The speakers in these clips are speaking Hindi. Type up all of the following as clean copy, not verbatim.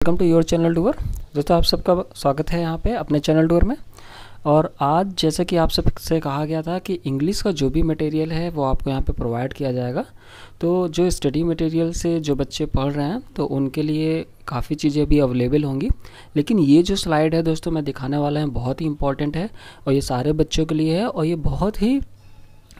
Welcome to your channel tour. दोस्तों आप सबका स्वागत है यहाँ पे अपने चैनल टूर में। और आज जैसे कि आप सबसे कहा गया था कि इंग्लिश का जो भी मटेरियल है वो आपको यहाँ पे प्रोवाइड किया जाएगा। तो जो स्टडी मटेरियल से जो बच्चे पढ़ रहे हैं तो उनके लिए काफ़ी चीज़ें भी अवेलेबल होंगी, लेकिन ये जो स्लाइड है दोस्तों मैं दिखाने वाला है बहुत ही इंपॉर्टेंट है और ये सारे बच्चों के लिए है और ये बहुत ही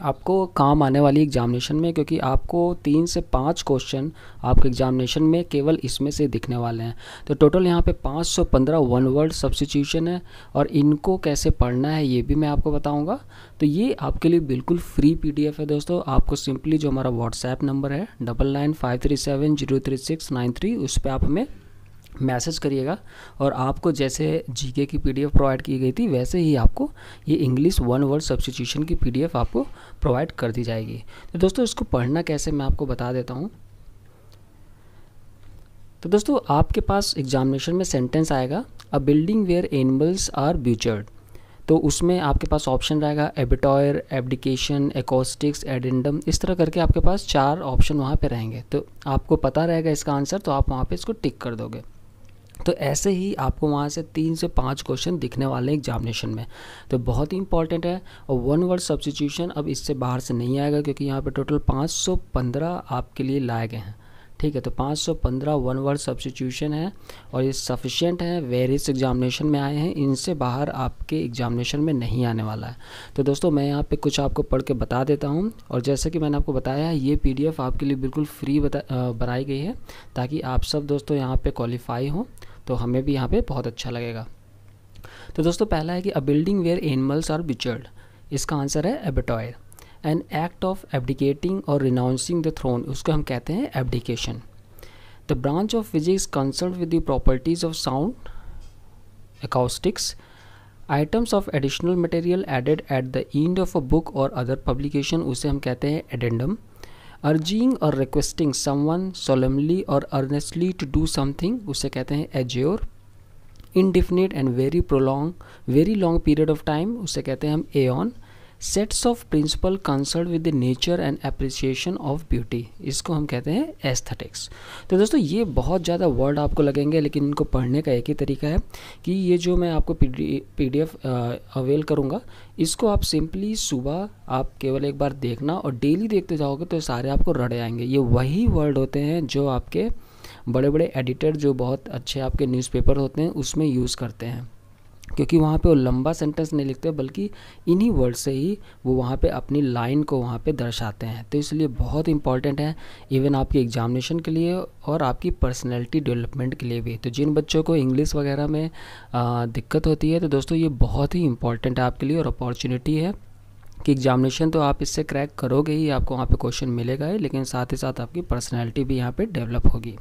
आपको काम आने वाली एग्जामिनेशन में, क्योंकि आपको 3 से 5 क्वेश्चन आपके एग्जामिनेशन में केवल इसमें से दिखने वाले हैं। तो टोटल यहाँ पे 515 वन वर्ड सब्स्टिट्यूशन है और इनको कैसे पढ़ना है ये भी मैं आपको बताऊंगा। तो ये आपके लिए बिल्कुल फ्री पीडीएफ है दोस्तों। आपको सिंपली जो हमारा व्हाट्सएप नंबर है 9953703693 उस पर आप हमें मैसेज करिएगा और आपको जैसे जीके की पीडीएफ प्रोवाइड की गई थी वैसे ही आपको ये इंग्लिश वन वर्ड सब्स्टिट्यूशन की पीडीएफ आपको प्रोवाइड कर दी जाएगी। तो दोस्तों इसको पढ़ना कैसे मैं आपको बता देता हूँ। तो दोस्तों आपके पास एग्जामिनेशन में सेंटेंस आएगा अ बिल्डिंग वेयर एनिमल्स आर ब्यूचर्ड। तो उसमें आपके पास ऑप्शन रहेगा एबिटॉयर, एब्डिकेशन, एकॉस्टिक्स, एडेंडम, इस तरह करके आपके पास 4 ऑप्शन वहाँ पे रहेंगे। तो आपको पता रहेगा इसका आंसर, तो आप वहाँ पे इसको टिक कर दोगे। तो ऐसे ही आपको वहाँ से 3 से 5 क्वेश्चन दिखने वाले हैं एग्जामिनेशन में। तो बहुत ही इंपॉर्टेंट है। और वन वर्ड सब्स्टिट्यूशन अब इससे बाहर से नहीं आएगा, क्योंकि यहाँ पे टोटल 515 आपके लिए लाए गए हैं। ठीक है, तो 515 वन वर्ड सब्स्टिट्यूशन है और ये सफिशिएंट है, वेरियस एग्जामिनेशन में आए हैं, इनसे बाहर आपके एग्जामिनेशन में नहीं आने वाला है। तो दोस्तों मैं यहाँ पे कुछ आपको पढ़ के बता देता हूँ। और जैसे कि मैंने आपको बताया ये पीडीएफ आपके लिए बिल्कुल फ्री बनाई गई है ताकि आप सब दोस्तों यहाँ पे क्वालिफाई हों, तो हमें भी यहाँ पे बहुत अच्छा लगेगा। तो दोस्तों पहला है कि a building where animals are butchered, इसका आंसर है abattoir. An act of abdicating और रिनाउंसिंग द थ्रोन, उसको हम कहते हैं abdication. The branch of physics concern with the properties of sound, acoustics, items of additional material added at the end of a book और अदर पब्लिकेशन, उसे हम कहते हैं एडेंडम। अर्जिंग और रिक्वेस्टिंग समवन सोलेमनली और अर्नेस्टली टू डू समथिंग, उसे कहते हैं azure. Indefinite and very long period of time, उसे कहते हैं हम aeon. Sets of principle concern with the nature and appreciation of beauty, इसको हम कहते हैं एस्थेटिक्स। तो दोस्तों ये बहुत ज़्यादा वर्ड आपको लगेंगे, लेकिन इनको पढ़ने का एक ही तरीका है कि ये जो मैं आपको पीडीएफ अवेल करूँगा, इसको आप सिंपली सुबह आप केवल एक बार देखना और डेली देखते जाओगे तो सारे आपको रट आएंगे। ये वही वर्ड होते हैं जो आपके बड़े बड़े एडिटर, जो बहुत अच्छे आपके न्यूज़पेपर होते हैं, उसमें यूज़ करते हैं, क्योंकि वहाँ पे वो लंबा सेंटेंस नहीं लिखते बल्कि इन्हीं वर्ड से ही वो वहाँ पे अपनी लाइन को वहाँ पे दर्शाते हैं। तो इसलिए बहुत इंपॉर्टेंट है इवन आपकी एग्जामिनेशन के लिए और आपकी पर्सनैलिटी डेवलपमेंट के लिए भी। तो जिन बच्चों को इंग्लिश वगैरह में दिक्कत होती है तो दोस्तों ये बहुत ही इंपॉर्टेंट है आपके लिए और अपॉर्चुनिटी है कि एग्जामिनेशन तो आप इससे क्रैक करोगे ही, आपको वहाँ पे क्वेश्चन मिलेगा ही, लेकिन साथ ही साथ आपकी पर्सनैलिटी भी यहाँ पे डेवलप होगी।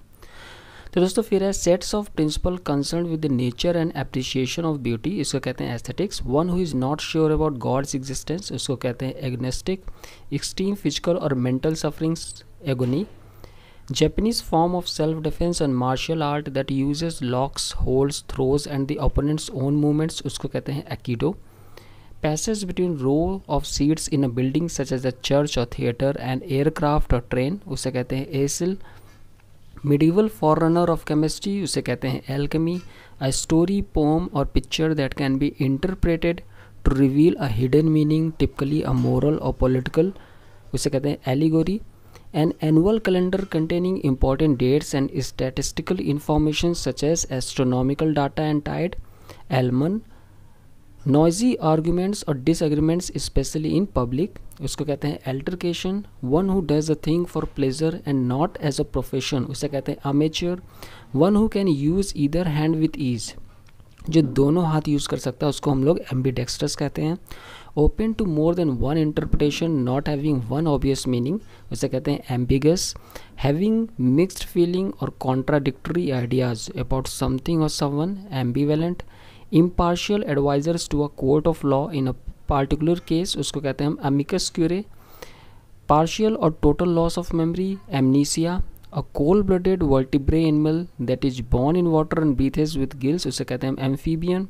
तो दोस्तों फिर है sets of principle concern with the nature and appreciation of beauty, इसको कहते हैं aesthetics. One who is not sure about God's existence, उसको कहते हैं एग्नेस्टिक। एक्सट्रीम फिजिकल और mental sufferings, agony. Japanese form of self-defense and martial art that uses locks, holds, throws and the opponent's own movements, उसको कहते हैं aikido. Passage between row of seats in a building such as a church or theater, an aircraft or train, उसे कहते हैं acyl. Medieval forerunner of chemistry, उसे कहते हैं alchemy. A story, poem or picture that can be interpreted to reveal a hidden meaning, typically a moral or political, उसे कहते हैं allegory. An annual calendar containing important dates and statistical information such as astronomical data and tide, almond. Noisy arguments or disagreements especially in public, उसको कहते हैं altercation. One who does a thing for pleasure and not as a profession, उसे कहते हैं amateur. One who can use either hand with ease, जो दोनों हाथ यूज़ कर सकता है उसको हम लोग ambidextrous कहते हैं. Open to more than one interpretation, not having one obvious meaning, उसे कहते हैं ambiguous. Having mixed feeling or contradictory ideas about something or someone, ambivalent. Impartial advisors to a court of law in a particular case, उसको कहते हैं हम amicus curiae. Partial or total loss of memory, amnesia. A cold-blooded vertebrate animal that is born in water and breathes with gills, उसे कहते हैं amphibian.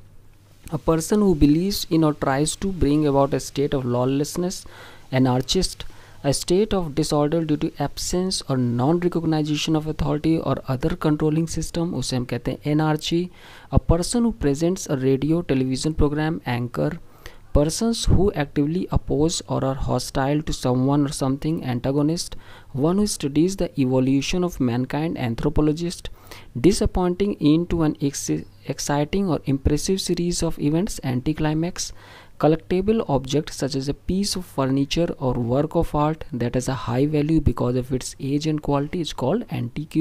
A person who believes in or tries to bring about a state of lawlessness, anarchist. A state of disorder due to absence or non-recognition of authority or other controlling system, उसे हम कहते हैं anarchy. A person who presents a radio television program anchor. Persons who actively oppose or are hostile to someone or something, antagonist. One who studies the evolution of mankind, anthropologist. Disappointing into an exciting or impressive series of events, anticlimax. Collectible object such as a piece of furniture or work of art that has a high value because of its age and quality is called antique.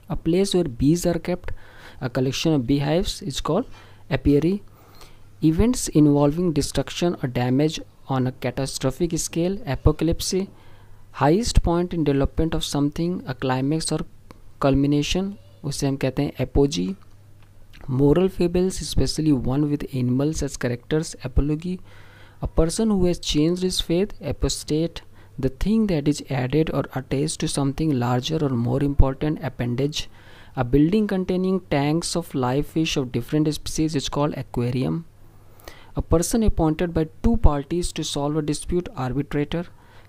A place where bees are kept, a collection of beehives is called apiary. Events involving destruction or damage on a catastrophic scale, apocalypse. Highest point in development of something, a climax or culmination, उसे हम कहते हैं apogee. Moral fables, especially one with animals as characters, apology. A person who has changed his faith, apostate. The thing that is added or attached to something larger or more important, appendage. A building containing tanks of live fish of different species is called aquarium. A person appointed by two parties to solve a dispute, arbitrator.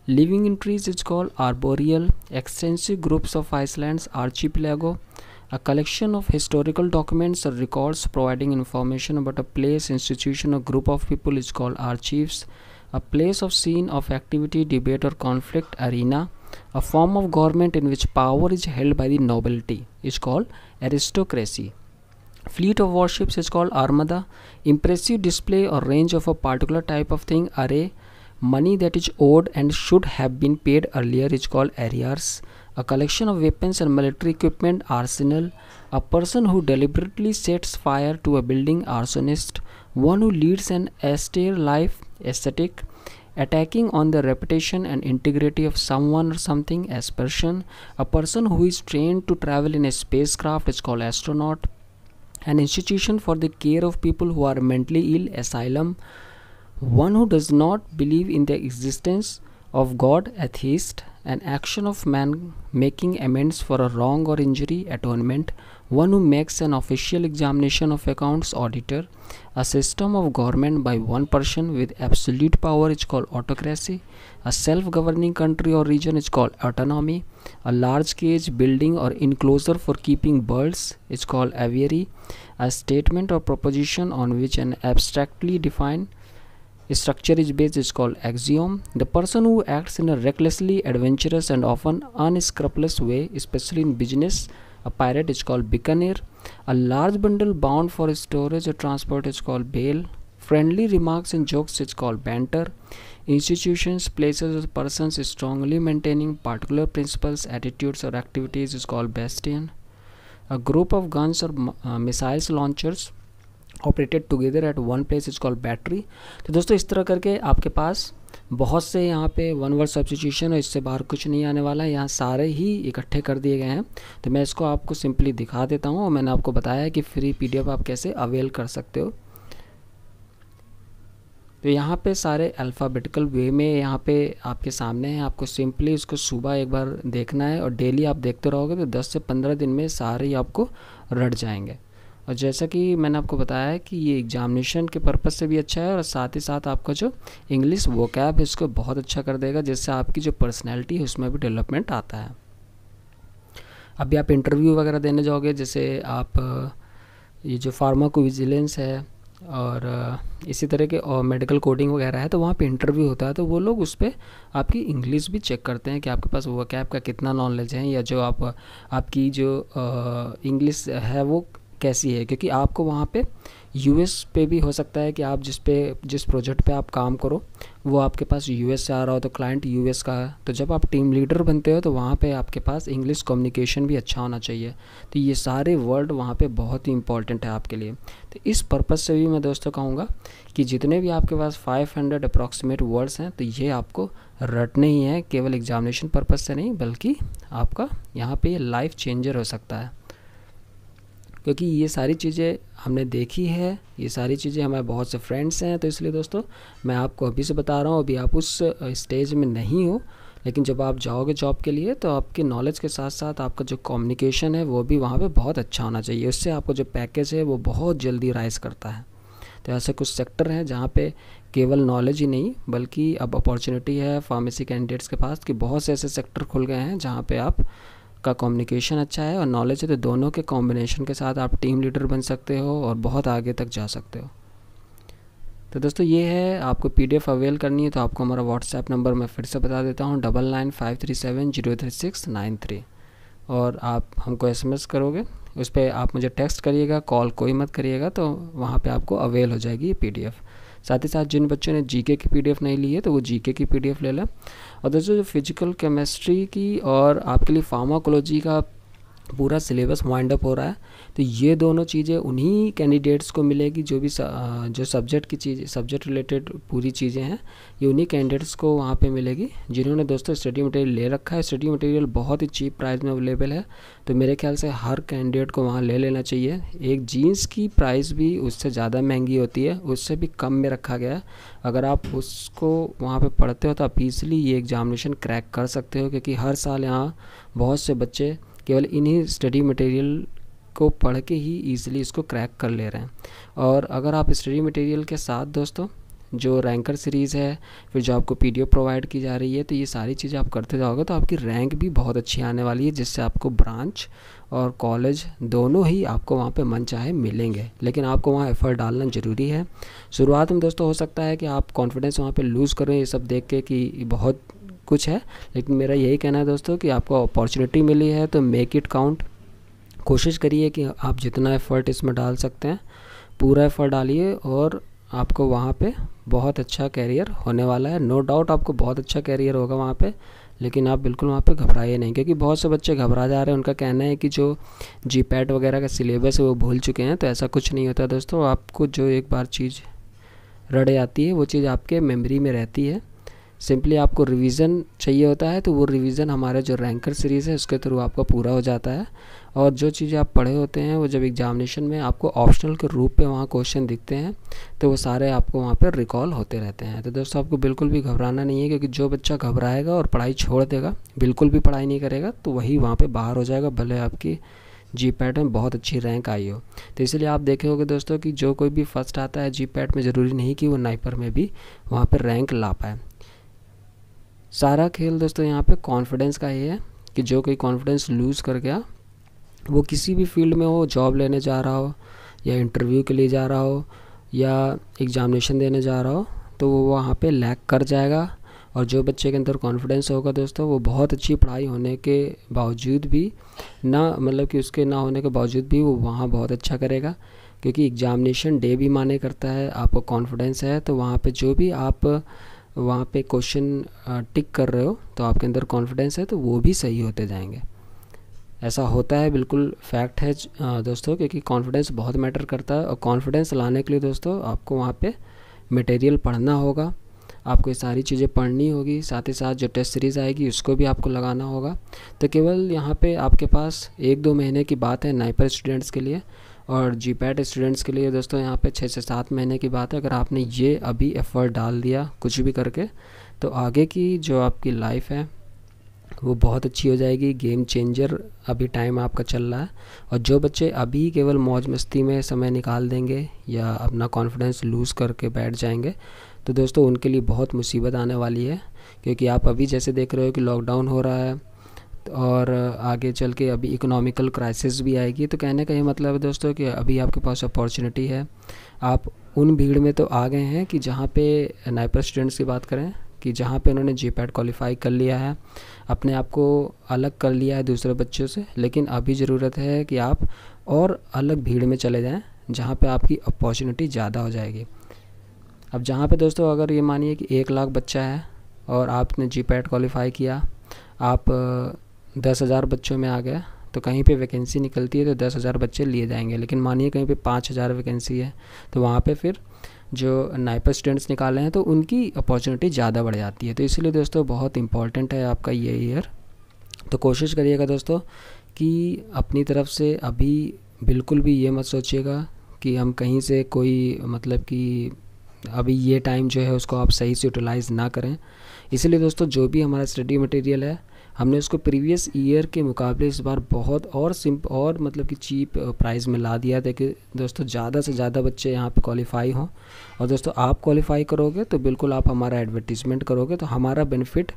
Living in trees is called arboreal. Extensive groups of islands, archipelago. A collection of historical documents or records providing information about a place, institution or group of people is called archives. A place of scene of activity, debate or conflict, arena. A form of government in which power is held by the nobility is called aristocracy. Fleet of warships is called armada. Impressive display or range of a particular type of thing, array. Money that is owed and should have been paid earlier is called arrears. A collection of weapons and military equipment, arsenal. A person who deliberately sets fire to a building, arsonist. One who leads an austere life, ascetic. Attacking on the reputation and integrity of someone or something, aspersion. A person who is trained to travel in a spacecraft is called astronaut. An institution for the care of people who are mentally ill, asylum. One who does not believe in the existence of God, atheist. An action of man making amends for a wrong or injury, atonement. One who makes an official examination of accounts, auditor. A system of government by one person with absolute power is called autocracy. A self-governing country or region is called autonomy. A large cage, building or enclosure for keeping birds is called aviary. A statement or proposition on which an abstractly defined structure is based is called axiom. The person who acts in a recklessly adventurous and often unscrupulous way, especially in business, a pirate, is called buccaneer. A large bundle bound for storage or transport is called bale. Friendly remarks and jokes is called banter. Institutions, places or persons strongly maintaining particular principles, attitudes or activities is called bastion. A group of guns or missiles launchers operated together at one place is called battery. तो दोस्तों इस तरह करके आपके पास बहुत से यहाँ पे वन वर्ड सब्स्टिट्यूशन और इससे बाहर कुछ नहीं आने वाला है, यहाँ सारे ही इकट्ठे कर दिए गए हैं. तो मैं इसको आपको सिंपली दिखा देता हूँ और मैंने आपको बताया कि फ्री पीडीएफ आप कैसे अवेल कर सकते हो. तो यहाँ पे सारे अल्फ़ाबेटिकल वे में यहाँ पे आपके सामने है. आपको सिंपली इसको सुबह एक बार देखना है और डेली आप देखते रहोगे तो 10 से 15 दिन में सारे ही आपको रट जाएंगे. और जैसा कि मैंने आपको बताया है कि ये एग्जामिनेशन के पर्पज़ से भी अच्छा है और साथ ही साथ आपका जो इंग्लिश वोकैब है इसको बहुत अच्छा कर देगा, जिससे आपकी जो पर्सनैलिटी है उसमें भी डेवलपमेंट आता है. अभी आप इंटरव्यू वगैरह देने जाओगे, जैसे आप ये जो फार्माकोविजिलेंस है और इसी तरह के और मेडिकल कोडिंग वगैरह है, तो वहाँ पे इंटरव्यू होता है तो वो लोग उस पर आपकी इंग्लिश भी चेक करते हैं कि आपके पास वोकैब का कितना नॉलेज है या जो आपकी जो इंग्लिश है वो कैसी है. क्योंकि आपको वहाँ पे यूएस पे भी हो सकता है कि आप जिस प्रोजेक्ट पे आप काम करो वो आपके पास यूएस से आ रहा हो तो क्लाइंट यूएस का है. तो जब आप टीम लीडर बनते हो तो वहाँ पे आपके पास इंग्लिश कम्युनिकेशन भी अच्छा होना चाहिए. तो ये सारे वर्ड वहाँ पे बहुत ही इंपॉर्टेंट है आपके लिए. तो इस पर्पज़ से भी मैं दोस्तों कहूँगा कि जितने भी आपके पास 500 अप्रॉक्सीमेट वर्ड्स हैं तो ये आपको रटने ही हैं, केवल एग्जामिनेशन पर्पज़ से नहीं बल्कि आपका यहाँ पे लाइफ चेंजर हो सकता है. क्योंकि ये सारी चीज़ें हमने देखी है, ये सारी चीज़ें हमारे बहुत से फ्रेंड्स हैं. तो इसलिए दोस्तों मैं आपको अभी से बता रहा हूँ, अभी आप उस स्टेज में नहीं हो, लेकिन जब आप जाओगे जॉब के लिए तो आपके नॉलेज के साथ साथ आपका जो कम्युनिकेशन है वो भी वहाँ पे बहुत अच्छा होना चाहिए. उससे आपको जो पैकेज है वो बहुत जल्दी राइज करता है. तो ऐसे कुछ सेक्टर हैं जहाँ पे केवल नॉलेज ही नहीं बल्कि अब अपॉर्चुनिटी है फार्मेसी कैंडिडेट्स के पास कि बहुत से ऐसे सेक्टर खुल गए हैं जहाँ पे आप का कम्युनिकेशन अच्छा है और नॉलेज है, तो दोनों के कॉम्बिनेशन के साथ आप टीम लीडर बन सकते हो और बहुत आगे तक जा सकते हो। तो दोस्तों ये है, आपको PDF अवेल करनी है तो आपको हमारा व्हाट्सएप नंबर मैं फिर से बता देता हूँ 9953703693, और आप हमको SMS करोगे, उस पर आप मुझे टेक्स्ट करिएगा, कॉल कोई मत करिएगा, तो वहाँ पे आपको अवेल हो जाएगी ये PDF। साथ ही साथ जिन बच्चों ने GK की PDF नहीं ली है तो वो GK की PDF ले लें। और दोस्तों जो फिजिकल केमिस्ट्री की और आपके लिए फार्माकोलॉजी का पूरा सिलेबस वाइंड अप हो रहा है, तो ये दोनों चीज़ें उन्हीं कैंडिडेट्स को मिलेगी जो भी जो सब्जेक्ट की चीज़, सब्जेक्ट रिलेटेड पूरी चीज़ें हैं, ये उन्हीं कैंडिडेट्स को वहाँ पे मिलेगी जिन्होंने दोस्तों स्टडी मटेरियल ले रखा है। स्टडी मटेरियल बहुत ही चीप प्राइस में अवेलेबल है, तो मेरे ख्याल से हर कैंडिडेट को वहाँ ले लेना चाहिए। एक जीन्स की प्राइस भी उससे ज़्यादा महंगी होती है, उससे भी कम में रखा गया है। अगर आप उसको वहाँ पर पढ़ते हो तो आप ईज़िली ये एग्जामिनेशन क्रैक कर सकते हो, क्योंकि हर साल यहाँ बहुत से बच्चे केवल इन्हीं स्टडी मटेरियल को पढ़ के ही ईज़िली इसको क्रैक कर ले रहे हैं। और अगर आप स्टडी मटेरियल के साथ दोस्तों जो रैंकर सीरीज़ है, फिर जो आपको PDF प्रोवाइड की जा रही है, तो ये सारी चीज़ें आप करते जाओगे तो आपकी रैंक भी बहुत अच्छी आने वाली है, जिससे आपको ब्रांच और कॉलेज दोनों ही आपको वहाँ पे मन चाहे मिलेंगे। लेकिन आपको वहाँ एफ़र्ट डालना ज़रूरी है। शुरुआत में दोस्तों हो सकता है कि आप कॉन्फिडेंस वहाँ पे लूज़ करें ये सब देख के कि बहुत कुछ है, लेकिन मेरा यही कहना है दोस्तों कि आपको अपॉर्चुनिटी मिली है तो मेक इट काउंट। कोशिश करिए कि आप जितना एफ़र्ट इसमें डाल सकते हैं पूरा एफ़र्ट डालिए, और आपको वहाँ पे बहुत अच्छा कैरियर होने वाला है। नो डाउट आपको बहुत अच्छा कैरियर होगा वहाँ पे, लेकिन आप बिल्कुल वहाँ पे घबराइए नहीं, क्योंकि बहुत से बच्चे घबरा जा रहे हैं। उनका कहना है कि जो GPAT वगैरह का सिलेबस है वो भूल चुके हैं, तो ऐसा कुछ नहीं होता दोस्तों। आपको जो एक बार चीज़ रट जाती है वो चीज़ आपके मेमोरी में रहती है। सिंपली आपको रिवीजन चाहिए होता है, तो वो रिवीजन हमारे जो रैंकर सीरीज़ है उसके थ्रू आपका पूरा हो जाता है। और जो चीज़ें आप पढ़े होते हैं वो जब एग्जामिनेशन में आपको ऑप्शनल के रूप में वहाँ क्वेश्चन दिखते हैं, तो वो सारे आपको वहाँ पर रिकॉल होते रहते हैं। तो दोस्तों आपको बिल्कुल भी घबराना नहीं है, क्योंकि जो बच्चा घबराएगा और पढ़ाई छोड़ देगा, बिल्कुल भी पढ़ाई नहीं करेगा, तो वही वहाँ पर बाहर हो जाएगा, भले आपकी GPAT में बहुत अच्छी रैंक आई हो। तो इसलिए आप देखे होगे दोस्तों कि जो कोई भी फर्स्ट आता है GPAT में, ज़रूरी नहीं कि वो नाइपर में भी वहाँ पर रैंक ला पाए। सारा खेल दोस्तों यहाँ पे कॉन्फिडेंस का ही है कि जो कोई कॉन्फिडेंस लूज़ कर गया, वो किसी भी फील्ड में हो, जॉब लेने जा रहा हो या इंटरव्यू के लिए जा रहा हो या एग्ज़ामिनेशन देने जा रहा हो, तो वो वहाँ पे लैग कर जाएगा। और जो बच्चे के अंदर कॉन्फिडेंस होगा दोस्तों, वो बहुत अच्छी पढ़ाई होने के बावजूद भी ना, मतलब कि उसके ना होने के बावजूद भी वो वहाँ बहुत अच्छा करेगा, क्योंकि एग्ज़ामिनेशन डे भी माने करता है। आपको कॉन्फिडेंस है तो वहाँ पे जो भी आप वहाँ पे क्वेश्चन टिक कर रहे हो, तो आपके अंदर कॉन्फिडेंस है तो वो भी सही होते जाएंगे। ऐसा होता है, बिल्कुल फैक्ट है दोस्तों, क्योंकि कॉन्फिडेंस बहुत मैटर करता है। और कॉन्फिडेंस लाने के लिए दोस्तों आपको वहाँ पे मटेरियल पढ़ना होगा, आपको ये सारी चीज़ें पढ़नी होगी, साथ ही साथ जो टेस्ट सीरीज़ आएगी उसको भी आपको लगाना होगा। तो केवल यहाँ पे आपके पास 1-2 महीने की बात है नाइपर स्टूडेंट्स के लिए, और GPAT स्टूडेंट्स के लिए दोस्तों यहाँ पे 6 से 7 महीने की बात है। अगर आपने ये अभी एफ़र्ट डाल दिया कुछ भी करके, तो आगे की जो आपकी लाइफ है वो बहुत अच्छी हो जाएगी। गेम चेंजर अभी टाइम आपका चल रहा है। और जो बच्चे अभी केवल मौज मस्ती में समय निकाल देंगे या अपना कॉन्फिडेंस लूज़ करके बैठ जाएंगे, तो दोस्तों उनके लिए बहुत मुसीबत आने वाली है। क्योंकि आप अभी जैसे देख रहे हो कि लॉकडाउन हो रहा है और आगे चल के अभी इकोनॉमिकल क्राइसिस भी आएगी। तो कहने का ये मतलब है दोस्तों कि अभी आपके पास अपॉर्चुनिटी है। आप उन भीड़ में तो आ गए हैं कि जहाँ पे नाइपर स्टूडेंट्स की बात करें कि जहाँ पे उन्होंने GPAT क्वालिफाई कर लिया है, अपने आप को अलग कर लिया है दूसरे बच्चों से, लेकिन अभी ज़रूरत है कि आप और अलग भीड़ में चले जाएँ जहाँ पे आपकी अपॉर्चुनिटी ज़्यादा हो जाएगी। अब जहाँ पे दोस्तों अगर ये मानिए कि 1 लाख बच्चा है और आपने GPAT क्वालिफाई किया, आप 10,000 बच्चों में आ गए, तो कहीं पे वैकेंसी निकलती है तो 10,000 बच्चे लिए जाएंगे। लेकिन मानिए कहीं पे 5,000 वैकेंसी है, तो वहाँ पे फिर जो नाइपर स्टूडेंट्स निकाले हैं तो उनकी अपॉर्चुनिटी ज़्यादा बढ़ जाती है। तो इसलिए दोस्तों बहुत इंपॉर्टेंट है आपका ये ईयर। तो कोशिश करिएगा दोस्तों कि अपनी तरफ से अभी बिल्कुल भी ये मत सोचिएगा कि हम कहीं से कोई, मतलब कि अभी ये टाइम जो है उसको आप सही से यूटिलाइज़ ना करें। इसलिए दोस्तों जो भी हमारा स्टडी मटेरियल है हमने उसको प्रीवियस ईयर के मुकाबले इस बार बहुत और मतलब कि चीप प्राइस में ला दिया, ताकि दोस्तों ज़्यादा से ज़्यादा बच्चे यहाँ पे क्वालिफाई हों। और दोस्तों आप क्वालिफाई करोगे तो बिल्कुल आप हमारा एडवर्टीज़मेंट करोगे, तो हमारा बेनिफिट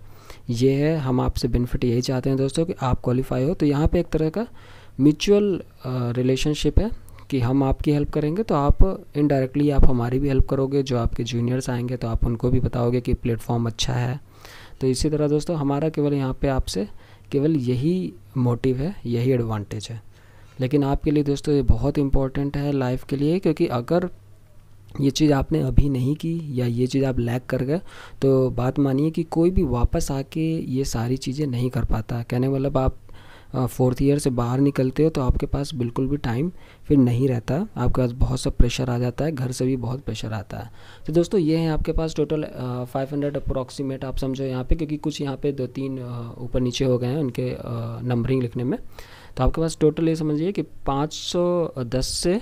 ये है, हम आपसे बेनिफिट यही चाहते हैं दोस्तों कि आप क्वालिफाई हो। तो यहाँ पे एक तरह का म्यूचुअल रिलेशनशिप है कि हम आपकी हेल्प करेंगे तो आप इनडायरेक्टली आप हमारी भी हेल्प करोगे। जो आपके जूनियर्स आएंगे तो आप उनको भी बताओगे कि प्लेटफॉर्म अच्छा है। तो इसी तरह दोस्तों हमारा केवल यहाँ पे आपसे केवल यही मोटिव है, यही एडवांटेज है। लेकिन आपके लिए दोस्तों ये बहुत इम्पोर्टेंट है लाइफ के लिए, क्योंकि अगर ये चीज़ आपने अभी नहीं की या ये चीज़ आप लैग कर गए तो बात मानिए कि कोई भी वापस आके ये सारी चीज़ें नहीं कर पाता। कहने मतलब आप फोर्थ ईयर से बाहर निकलते हो तो आपके पास बिल्कुल भी टाइम फिर नहीं रहता, आपके पास बहुत सा प्रेशर आ जाता है, घर से भी बहुत प्रेशर आता है। तो दोस्तों ये है आपके पास टोटल 500 अप्रोक्सीमेट आप समझो यहाँ पे, क्योंकि कुछ यहाँ पे 2-3 ऊपर नीचे हो गए हैं उनके नंबरिंग लिखने में। तो आपके पास टोटल ये समझिए कि 510 से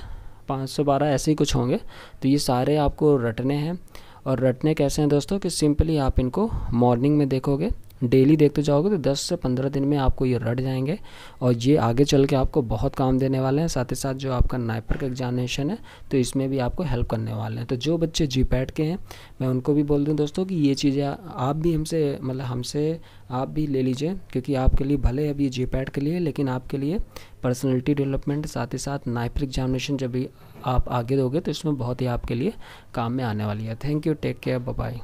512 ऐसे ही कुछ होंगे। तो ये सारे आपको रटने हैं। और रटने कैसे हैं दोस्तों कि सिंपली आप इनको मॉर्निंग में देखोगे, डेली देखते जाओगे तो 10 से 15 दिन में आपको ये रट जाएंगे और ये आगे चल के आपको बहुत काम देने वाले हैं। साथ ही साथ जो आपका नाइपर का एग्जामिनेशन है तो इसमें भी आपको हेल्प करने वाले हैं। तो जो बच्चे जीपैट के हैं मैं उनको भी बोल दूं दोस्तों कि ये चीज़ें आप भी हमसे आप भी ले लीजिए, क्योंकि आपके लिए भले अभी जीपैट के लिए, लेकिन आपके लिए पर्सनैलिटी डेवलपमेंट साथ ही साथ नाइपर एग्जामिनेशन जब भी आप आगे दोगे तो इसमें बहुत ही आपके लिए काम में आने वाली है। Thank you, take care, bye bye.